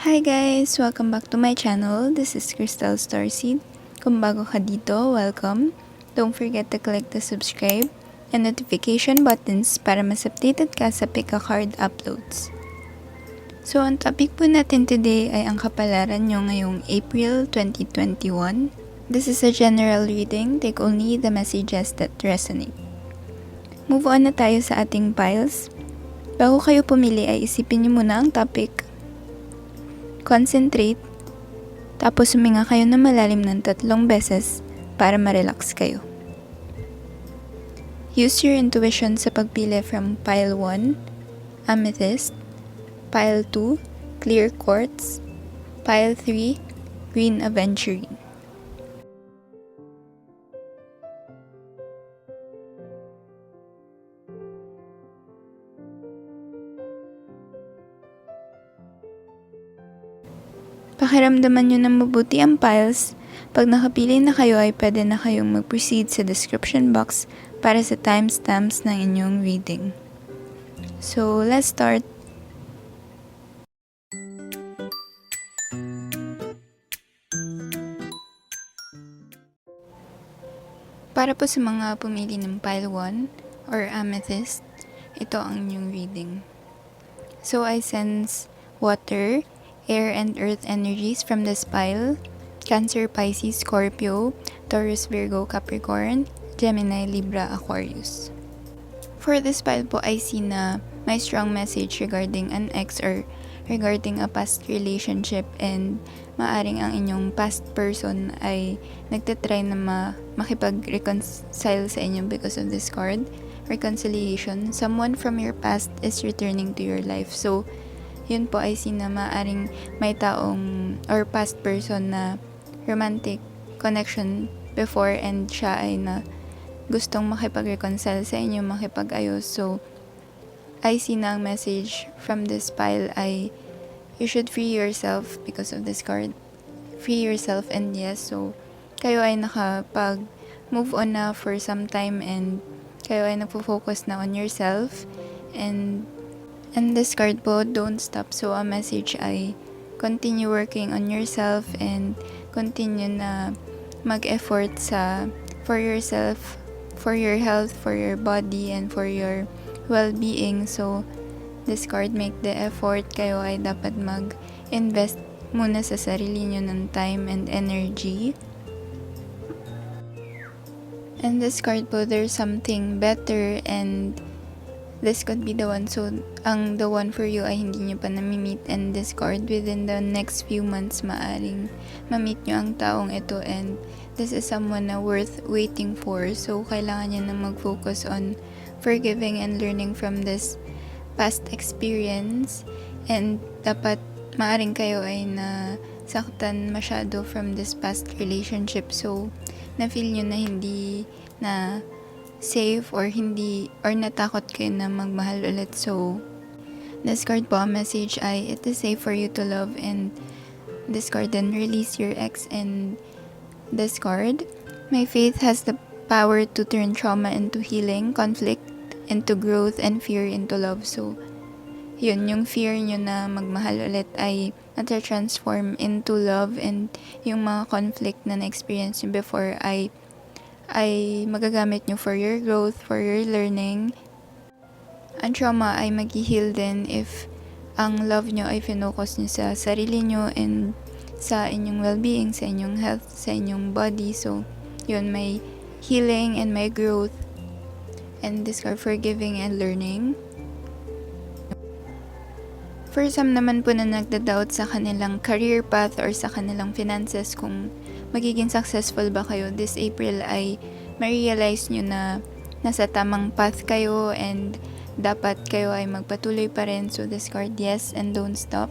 Hi guys! Welcome back to my channel. This is Crystal Starseed. Kung bago ka dito, welcome. Don't forget to click the subscribe and notification buttons para mas updated ka sa pick a card uploads. So, ang topic po natin today ay ang kapalaran nyo ngayong April 2021. This is a general reading. Take only the messages that resonate. Move on na tayo sa ating piles. Bago kayo pumili ay isipin nyo muna ang topic. Concentrate, tapos huminga kayo na malalim ng 3 beses para ma-relax kayo. Use your intuition sa pagpili from pile 1, amethyst, pile 2, clear quartz, pile 3, green aventurine. Pakiramdaman nyo na mabuti ang piles. Pag nakapili na kayo ay pwede na kayong mag-proceed sa description box para sa timestamps ng inyong reading. So, let's start. Para po sa mga pumili ng pile 1 or amethyst, ito ang inyong reading. So, I sense water, air and earth energies from this pile: Cancer, Pisces, Scorpio, Taurus, Virgo, Capricorn, Gemini, Libra, Aquarius. For this pile po, I see na may strong message regarding an ex or regarding a past relationship, and maaring ang inyong past person ay nagtatry na makipag-reconcile sa inyo because of this card. Reconciliation. Someone from your past is returning to your life. So, yun po ay na maaring may taong or past person na romantic connection before, and siya ay na gustong makipag-reconcile sa inyo, makipag-ayos. So, I see na ang message from this pile ay you should free yourself because of this card. Free yourself, and yes, so kayo ay nakapag-move on na for some time, and kayo ay nagpo-focus na on yourself, and this card po, don't stop. So, ang message ay continue working on yourself and continue na mag-effort for yourself, for your health, for your body, and for your well-being. So, this card, make the effort. Kayo ay dapat mag-invest muna sa sarili nyo ng time and energy. And this card po, there's something better, and this could be the one. So, ang the one for you ay hindi nyo pa nami-meet, and this card, within the next few months, maaring ma-meet nyo ang taong ito, and this is someone na worth waiting for. So, kailangan nyo na mag-focus on forgiving and learning from this past experience, and dapat maaring kayo ay nasaktan masyado from this past relationship. So, na-feel nyo na hindi na safe or natakot kayo na magmahal ulit. So, this card po, message ay it is safe for you to love, and this card, then release your ex. And this card, my faith has the power to turn trauma into healing, conflict into growth, and fear into love. So, yun, yung fear nyo na magmahal ulit ay nata-transform into love, and yung mga conflict na na-experience nyo before ay magagamit nyo for your growth, for your learning. Ang trauma ay mag-heal din if ang love nyo ay focus nyo sa sarili nyo and sa inyong well-being, sa inyong health, sa inyong body. So, yun, may healing and may growth. And this card, forgiving and learning. For some naman po na nagda-doubt sa kanilang career path or sa kanilang finances, kung magiging successful ba kayo this April, ay ma-realize nyo na nasa tamang path kayo, and dapat kayo ay magpatuloy pa rin. So, this card, yes, and don't stop.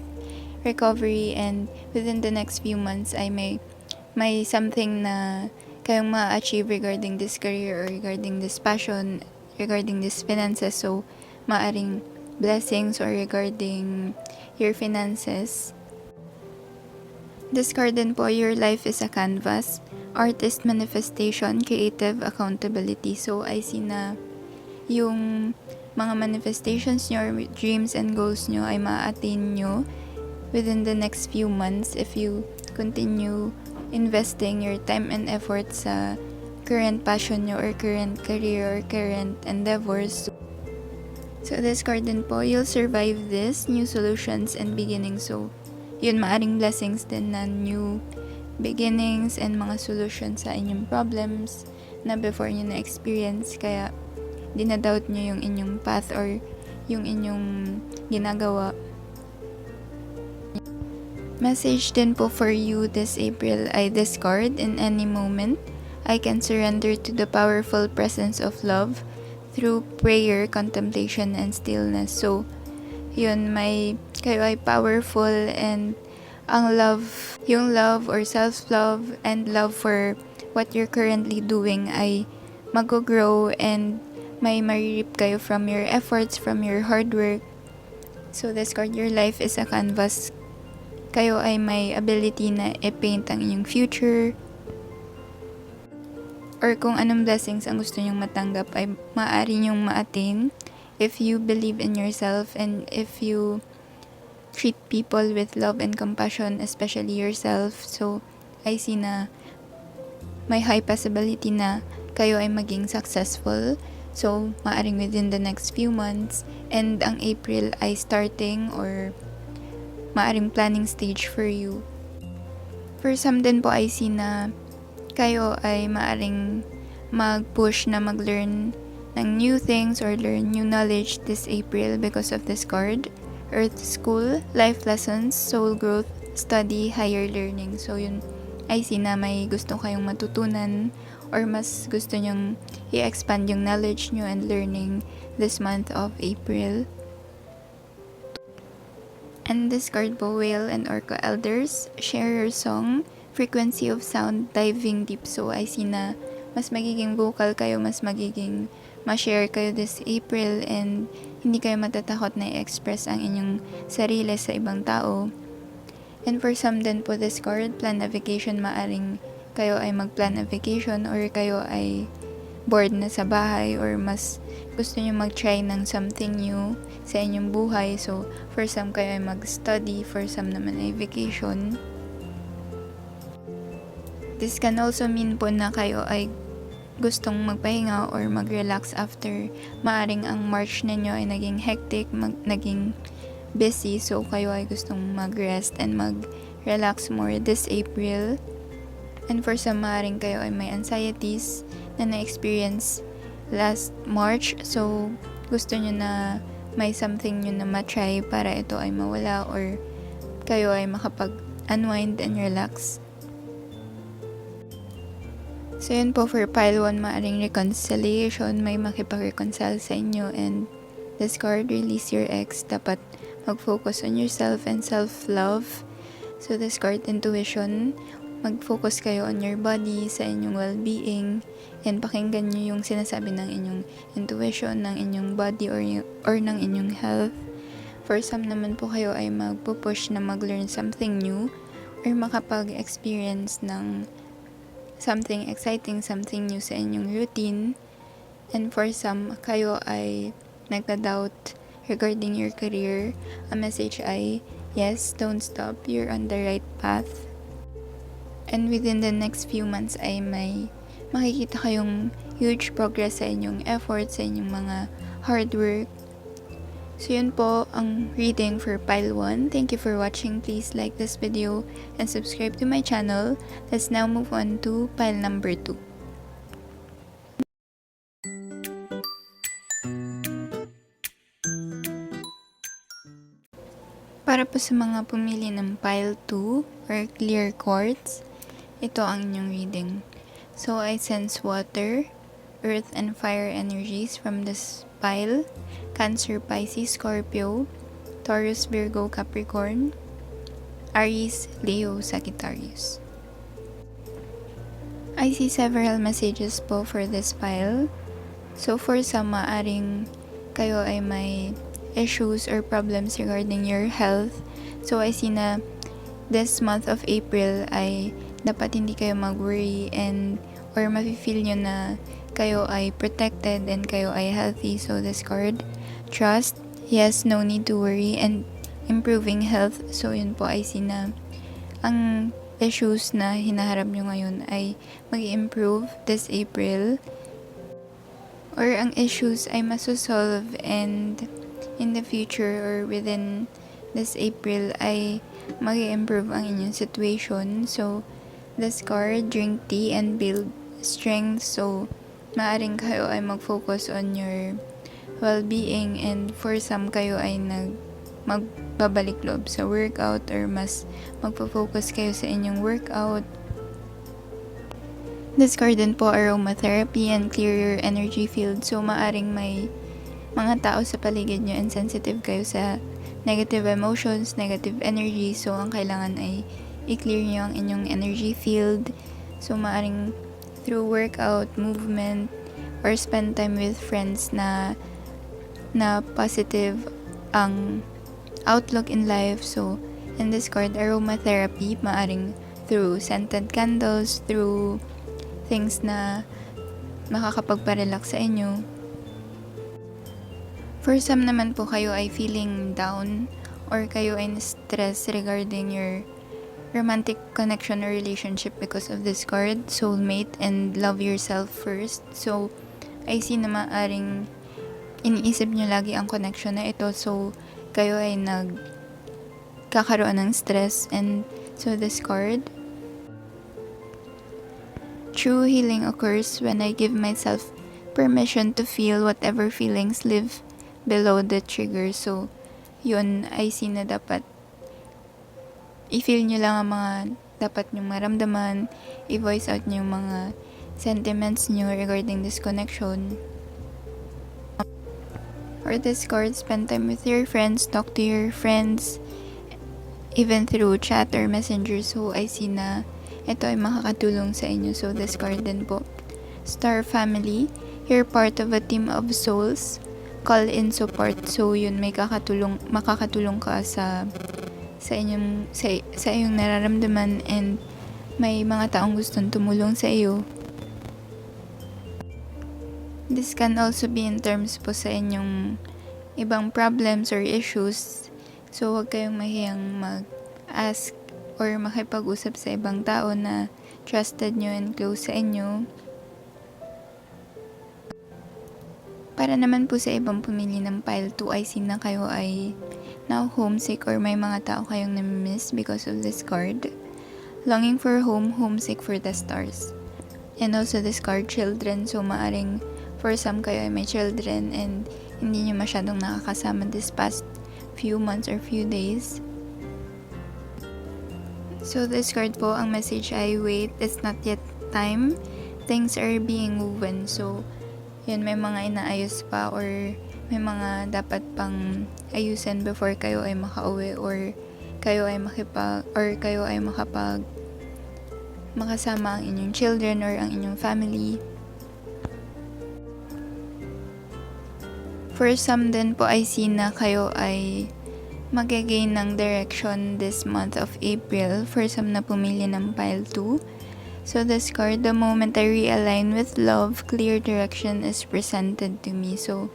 Recovery, and within the next few months ay may something na kayong ma-achieve regarding this career or regarding this passion, regarding this finances. So, maaring blessings or regarding your finances. This card din po, your life is a canvas, artist manifestation, creative accountability. So, I see na yung mga manifestations nyo or dreams and goals nyo ay ma-attain nyo within the next few months if you continue investing your time and effort sa current passion nyo or current career or current endeavors. So this card din po, you'll survive this, new solutions and beginnings. So yun, maaring blessings din na new beginnings and mga solutions sa inyong problems na before nyo na-experience. Kaya dinadoubt nyo yung inyong path or yung inyong ginagawa. Message din po for you this April ay this card, in any moment, I can surrender to the powerful presence of love through prayer, contemplation, and stillness. So, yun, kayo ay powerful and ang love, yung love or self-love and love for what you're currently doing ay mag-grow and may maririp kayo from your efforts, from your hard work. So, this card, your life is a canvas. Kayo ay may ability na i-paint ang inyong future. Or kung anong blessings ang gusto nyong matanggap ay maaari nyong ma-attain if you believe in yourself and if you treat people with love and compassion, especially yourself. So, I see na may high possibility na kayo ay maging successful. So, maaring within the next few months. And ang April ay starting or maaring planning stage for you. For some din po, I see na kayo ay maaring mag-push na mag-learn ng new things or learn new knowledge this April because of this card. Earth School, life lessons, soul growth, study, higher learning. So yun, I see na may gusto kayong matutunan or mas gusto nyong i-expand yung knowledge nyo and learning this month of April. And this card po, Whale and Orca Elders, share your song, frequency of sound, diving deep. So I see na mas magiging vocal kayo, mas magiging ma-share kayo this April and hindi kayo matatakot na i-express ang inyong sarili sa ibang tao. And for some din po this card, plan a vacation, maaring kayo ay mag-plan a vacation or kayo ay bored na sa bahay or mas gusto nyo mag-try ng something new sa inyong buhay. So for some kayo ay mag-study, for some naman ay vacation. This can also mean po na kayo ay gustong magpahinga or mag-relax after maaring ang March ninyo ay naging hectic, naging busy. So, kayo ay gustong mag-rest and mag-relax more this April. And for some, maaring kayo ay may anxieties na na-experience last March. So, gusto nyo na may something nyo na matry para ito ay mawala or kayo ay makapag-unwind and relax. So, yun po for pile 1, maaring reconciliation, may makipag-reconcile sa inyo. And this card, release your ex, dapat mag-focus on yourself and self-love. So, this card, intuition, mag-focus kayo on your body, sa inyong well-being, and pakinggan nyo yung sinasabi ng inyong intuition, ng inyong body, or ng inyong health. For some naman po kayo ay magpupush na mag-learn something new, or makapag-experience ng something exciting, something new sa inyong routine. And for some, kayo ay nagda-doubt regarding your career. A message ay, yes, don't stop, you're on the right path. And within the next few months ay may makikita kayong huge progress sa inyong efforts, sa inyong mga hard work. So yun po ang reading for pile 1. Thank you for watching. Please like this video and subscribe to my channel. Let's now move on to pile number 2. Para po sa mga pumili ng pile 2 or clear quartz, ito ang inyong reading. So I sense water, earth and fire energies from this pile. Cancer, Pisces, Scorpio, Taurus, Virgo, Capricorn, Aries, Leo, Sagittarius. I see several messages po for this pile. So for some, maaring kayo ay may issues or problems regarding your health. So I see na this month of April ay dapat hindi kayo mag-worry and or mafe-feel nyo na kayo ay protected and kayo ay healthy. So this card, trust, yes, no need to worry, and improving health. So yun po ay sina ang issues na hinaharap nyo ngayon ay mag-improve this April, or ang issues ay masosolve, and in the future or within this April ay mag-improve ang inyong situation. So this card, drink tea and build strength. So maaring kayo ay mag-focus on your well-being, and for some kayo ay magbabalik loob sa workout, or mas magpo-focus kayo sa inyong workout. This card din po, aromatherapy and clear your energy field. So maaring may mga tao sa paligid nyo and sensitive kayo sa negative emotions, negative energy. So ang kailangan ay i-clear nyo ang inyong energy field. So maaring through workout, movement, or spend time with friends na positive ang outlook in life. So in this card, aromatherapy, maaring through scented candles, through things na makakapagpa-relax sa inyo. For some naman po, kayo ay feeling down or kayo ay stress regarding your romantic connection or relationship because of this card, soulmate and love yourself first. So I see na maaring iniisip nyo lagi ang connection na ito, so kayo ay nagkakaroon ng stress. And so this card, true healing occurs when I give myself permission to feel whatever feelings live below the trigger. So yun, I see na dapat i-feel nyo lang ang mga dapat nyong maramdaman, i-voice out nyo yung mga sentiments nyo regarding this connection. Or this card, spend time with your friends, talk to your friends, even through chat or messenger. So I see na ito ay makakatulong sa inyo. So this card din po, star family, you're part of a team of souls, call in support. So yun, makakatulong ka sa iyong nararamdaman, and may mga taong gustong tumulong sa iyo. This can also be in terms po sa inyong ibang problems or issues. So huwag kayong mahiyang mag-ask or makipag-usap sa ibang tao na trusted nyo and close sa inyo. Para naman po sa ibang pumili ng pile 2, I see na kayo ay now homesick or may mga tao kayong namimiss because of this card. Longing for home, homesick for the stars. And also this card, children. So maaring for some kayo ay may children and hindi nyo masyadong nakakasama this past few months or few days. So this card po, ang message ay wait, it's not yet time. Things are being woven. So yun, may mga inaayos pa or may mga dapat pang ayusin before kayo ay makauwi, or kayo ay makasama ang inyong children or ang inyong family. For some din po, I see na kayo ay mag-gain ng direction this month of April. For some na pumili ng pile 2. So this card, the moment I realign with love, clear direction is presented to me. So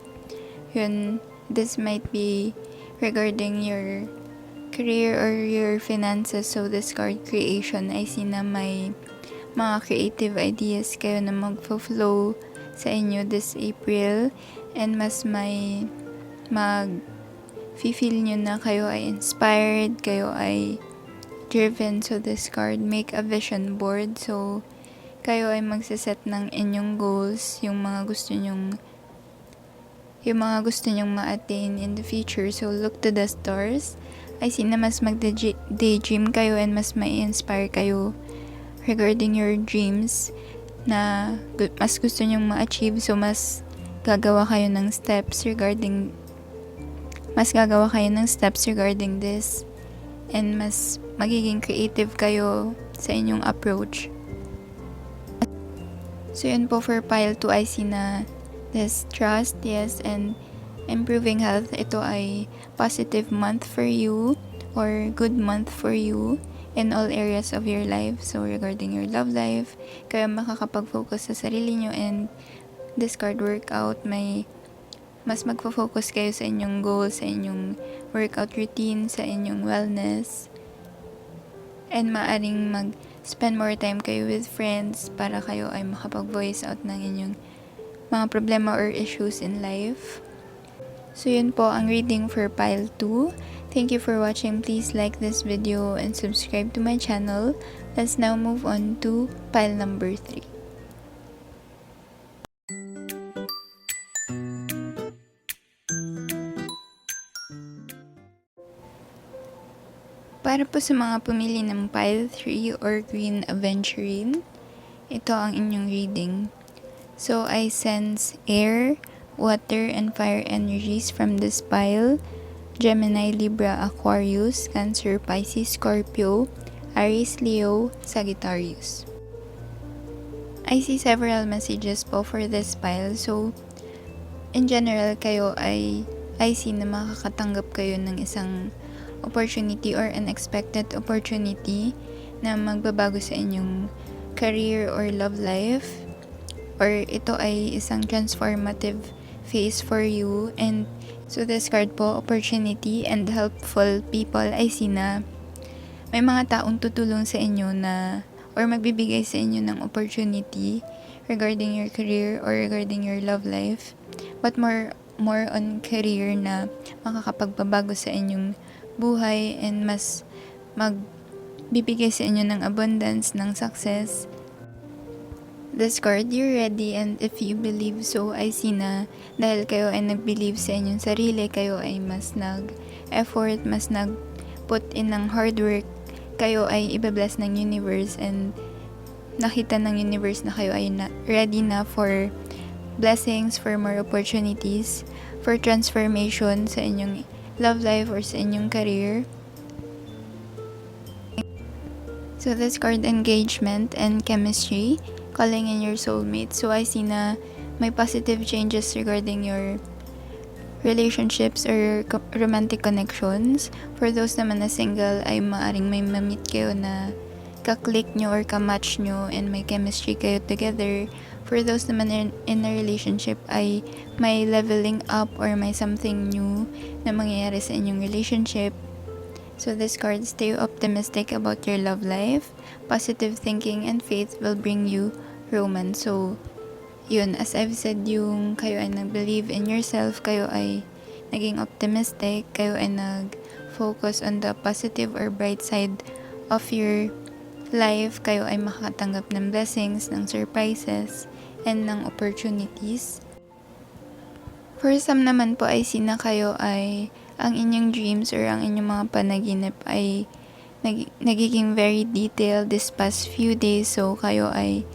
yun, this might be regarding your career or your finances. So this card, creation, I see na may mga creative ideas kayo na mag-flow sa inyo this April, and mas may feel nyo na kayo ay inspired, kayo ay driven. So this card, make a vision board. So kayo ay magsiset ng inyong goals, yung mga gusto nyong ma-attain in the future. So look to the stars. I see na mas mag-daydream kayo and mas may inspire kayo regarding your dreams na mas gusto nyong ma-achieve. So mas gagawa kayo ng steps regarding this, and mas magiging creative kayo sa inyong approach. So yun po for pile 2, I see na this trust, yes, and improving health. Ito ay positive month for you or good month for you in all areas of your life. So regarding your love life, kayo makakapag-focus sa sarili nyo, and this card, workout, may mas magfo-focus kayo sa inyong goals, sa inyong workout routine, sa inyong wellness, and maaring mag-spend more time kayo with friends para kayo ay makapag-voice out ng inyong mga problema or issues in life. So yun po ang reading for pile 2. Thank you for watching. Please like this video and subscribe to my channel. Let's now move on to pile number 3. Para po sa mga pumili ng pile 3 or green aventurine, ito ang inyong reading. So I sense air, water, and fire energies from this pile: Gemini, Libra, Aquarius, Cancer, Pisces, Scorpio, Aries, Leo, Sagittarius. I see several messages po for this pile. So, in general, kayo I see na makakatanggap kayo ng isang opportunity or unexpected opportunity na magbabago sa inyong career or love life. Or ito ay isang transformative phase for you. And so this card po, opportunity and helpful people, I see na may mga taong tutulong sa inyo na or magbibigay sa inyo ng opportunity regarding your career or regarding your love life, but more on career na makakapagbabago sa inyong buhay and mas magbibigay sa inyo ng abundance, ng success. This card, you're ready, and if you believe so, I see na dahil kayo ay nag-believe sa inyong sarili, kayo ay mas nag-effort, mas nag-put in ng hard work, kayo ay ibabless ng universe and nakita ng universe na kayo ay ready na for blessings, for more opportunities, for transformation sa inyong love life or sa inyong career. So this card, engagement and chemistry, calling in your soulmate. So I see na may positive changes regarding your relationships or romantic connections. For those naman na single, ay maaring may ma-meet kayo na ka-click nyo or ka-match nyo and may chemistry kayo together. For those naman in a relationship, ay may leveling up or may something new na mangyayari sa inyong relationship. So this card, stay optimistic about your love life. Positive thinking and faith will bring you romance. So, yun, as I've said, yung kayo ay nag-believe in yourself, kayo ay naging optimistic, kayo ay nag-focus on the positive or bright side of your life, kayo ay makakatanggap ng blessings, ng surprises, and ng opportunities. For some naman po, ay sina kayo ay ang inyong dreams or ang inyong mga panaginip ay nagiging very detailed this past few days. So, kayo ay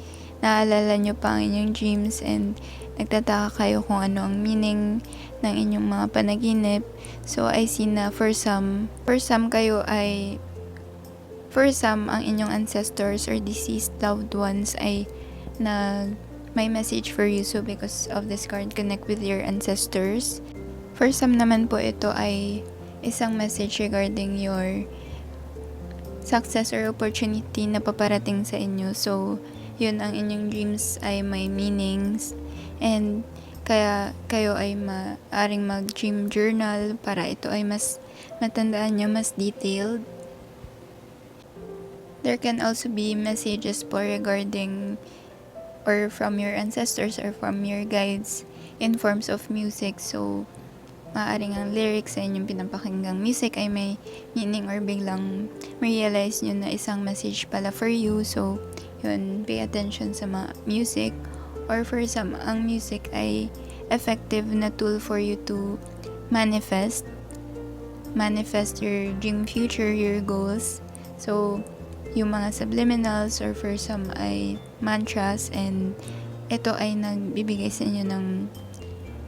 naalala nyo pa ang inyong dreams and nagtataka kayo kung ano ang meaning ng inyong mga panaginip. So, I see na for some kayo ay, for some, ang inyong ancestors or deceased loved ones ay may message for you. So, because of this card, connect with your ancestors. For some naman po, ito ay isang message regarding your success or opportunity na paparating sa inyo. So, yun, ang inyong dreams ay may meanings and kaya kayo ay maaring mag-dream journal para ito ay mas matandaan nyo, mas detailed. There can also be messages po regarding or from your ancestors or from your guides in forms of music. So, maaring ang lyrics sa inyong pinapakinggang music ay may meaning or biglang realize nyo na isang message pala for you. So, yun, pay attention sa mga music. Or for some, ang music ay effective na tool for you to manifest your dream future, your goals. So, yung mga subliminals or for some ay mantras, and ito ay nagbibigay sa inyo ng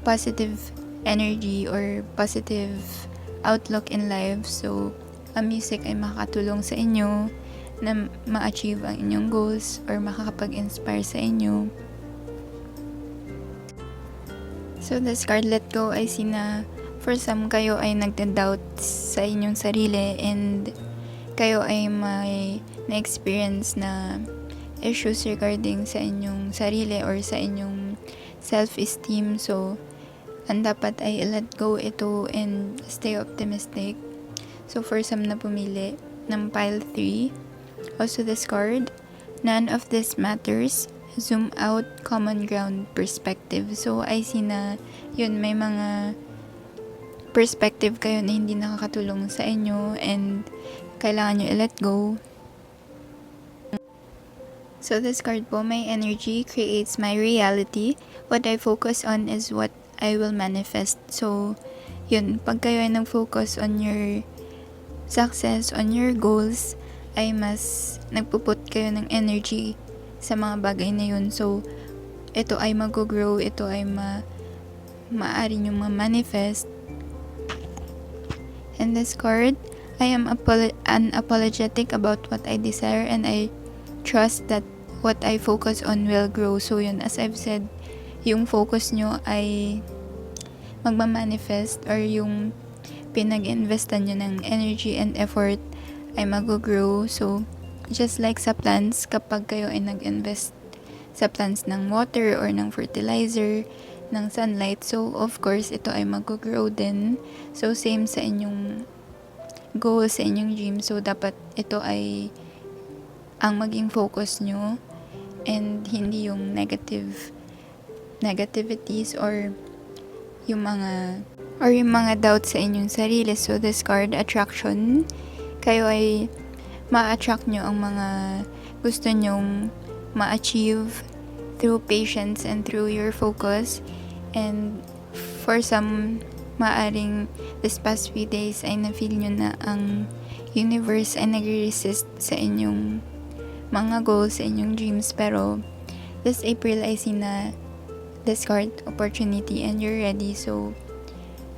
positive energy or positive outlook in life. So, ang music ay makakatulong sa inyo na ma-achieve ang inyong goals or makakapag-inspire sa inyo. So, this card, let go, I see na for some kayo ay nagda-doubt sa inyong sarili and kayo ay may na-experience na issues regarding sa inyong sarili or sa inyong self-esteem. So, ang dapat ay let go ito and stay optimistic. So for some na pumili ng pile 3, also this card, none of this matters, zoom out, common ground, perspective. So I see na yun, may mga perspective kayo na hindi nakakatulong sa inyo and kailangan nyo i-let go. So this card po, my energy creates my reality. What I focus on is what I will manifest. So yun, pag kayo ay nag-focus on your success, on your goals, ay mas nagpuput kayo ng energy sa mga bagay na yun. So ito ay mag-grow, ito ay maaari nyo ma-manifest. And this card, I am unapologetic about what I desire and I trust that what I focus on will grow. So yun, as I've said, yung focus nyo ay magmamanifest or yung pinag-investan nyo ng energy and effort ay mag-grow. So just like sa plants, kapag kayo ay nag-invest sa plants ng water or ng fertilizer, ng sunlight, so of course ito ay mag-grow din. So same sa inyong goals, sa inyong dream. So dapat ito ay ang maging focus nyo and hindi yung negativities or yung mga doubts sa inyong sarili. So this card, attraction, kayo ay ma-attract nyo ang mga gusto nyong ma-achieve through patience and through your focus. And for some, maaring this past few days ay na-feel nyo na ang universe ay nagre-resist sa inyong mga goals, sa inyong dreams. Pero this April ay see na this card, opportunity, and you're ready. So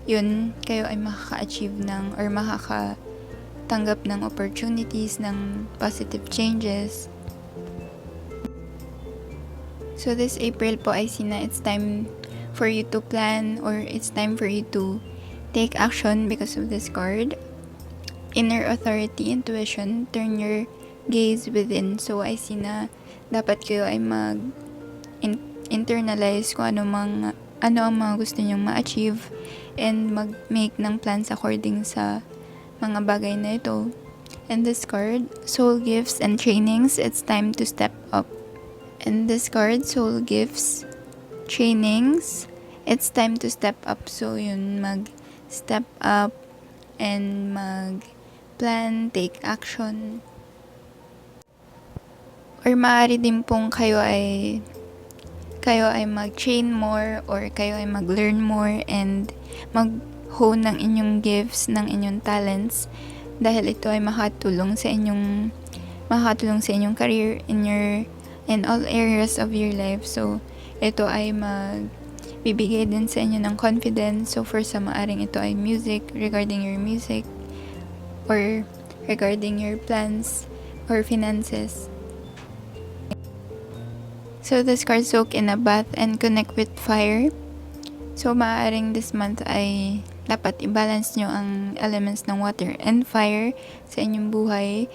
yun, kayo ay makaka-achieve ng or makakatanggap ng opportunities, ng positive changes. So this April po ay see na it's time for you to plan or it's time for you to take action because of this card. Inner authority, intuition, turn your gaze within. So I see na dapat kayo ay internalize kung ano ang mga gusto nyong ma-achieve and mag-make ng plans according sa mga bagay na ito. And this card, soul gifts and trainings, it's time to step up. And this card, soul gifts, trainings, it's time to step up. So yun, mag-step up and mag-plan, take action. Or maaari din pong kayo ay mag-train more or kayo ay mag-learn more and mag-hone ng inyong gifts, ng inyong talents, dahil ito ay makatulong sa inyong career in all areas of your life. So ito ay magbibigay din sa inyo ng confidence. So for some, maaring ito ay music, regarding your music or regarding your plans or finances. So this card, soak in a bath and connect with fire. So maaaring this month ay dapat i-balance nyo ang elements ng water and fire sa inyong buhay,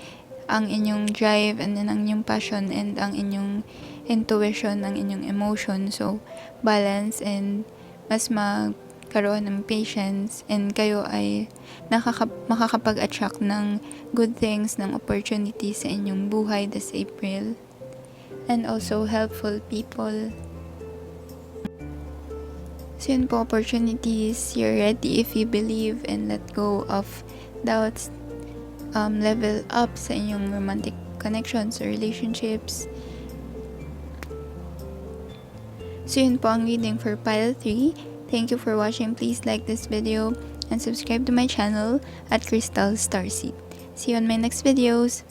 ang inyong drive and then ang inyong passion and ang inyong intuition, ang inyong emotion. So balance and mas magkaroon ng patience and kayo ay makakapag-attract ng good things, ng opportunities sa inyong buhay this April. And also helpful people. So yun po, opportunities, you're ready if you believe and let go of doubts. Level up sa inyong romantic connections or relationships. So yun po ang reading for pile 3. Thank you for watching. Please like this video and subscribe to my channel at Crystal Starseed. See you on my next videos.